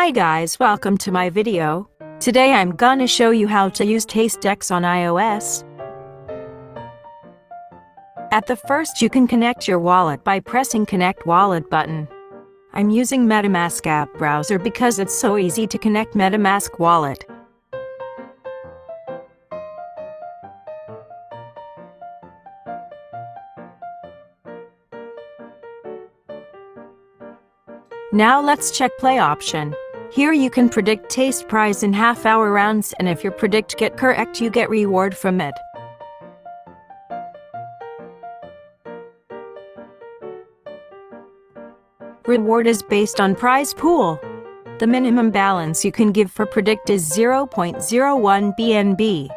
Hi guys, welcome to my video. Today I'm gonna show you how to use TasteDEX on iOS. At the first you can connect your wallet by pressing Connect Wallet button. I'm using MetaMask app browser because it's so easy to connect MetaMask wallet. Now let's check play option. Here you can predict taste prize in half-hour rounds, and if your predict get correct you get reward from it. Reward is based on prize pool. The minimum balance you can give for predict is 0.01 BNB.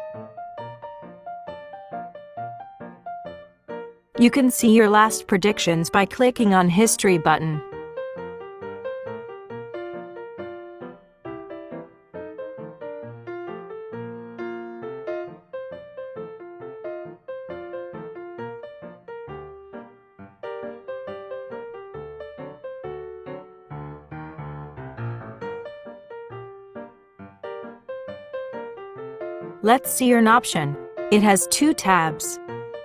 You can see your last predictions by clicking on History button. Let's see an option. It has two tabs.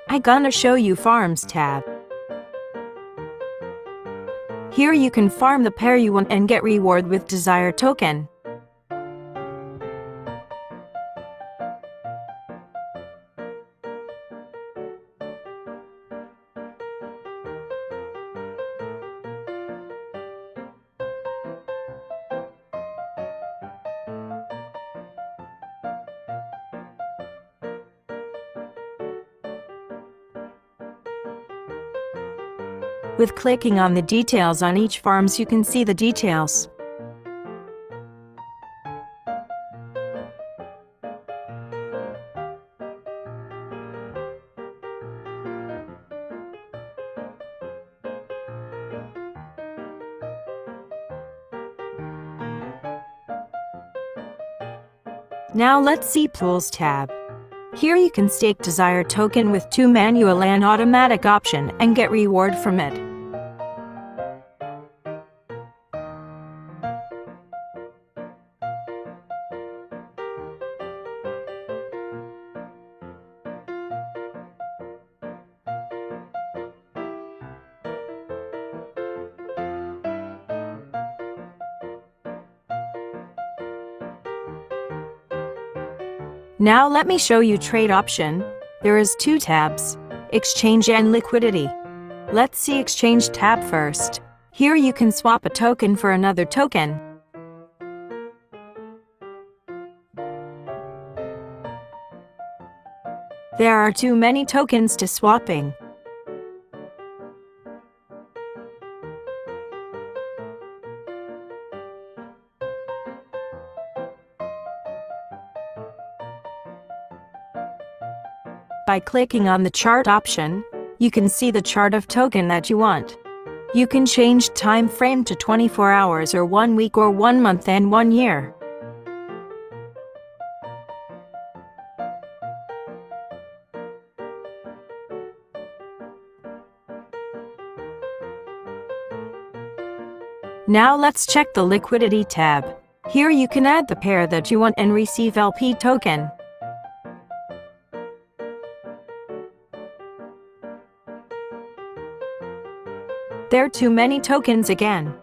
I'm gonna show you Farms tab. Here you can farm the pair you want and get reward with desired token. With clicking on the details on each farms you can see the details. Now let's see Pools tab. Here you can stake desired token with two manual and automatic option and get reward from it. Now let me show you trade option. There is two tabs, exchange and liquidity. Let's see exchange tab first. Here you can swap a token for another token. There are too many tokens to swapping. By clicking on the chart option, you can see the chart of token that you want. You can change time frame to 24 hours or 1 week or 1 month and 1 year. Now let's check the liquidity tab. Here you can add the pair that you want and receive LP token. There are too many tokens again.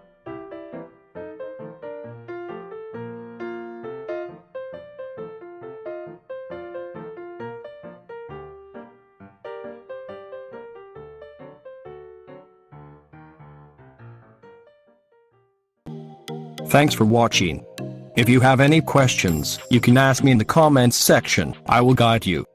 Thanks for watching. If you have any questions, you can ask me in the comments section. I will guide you.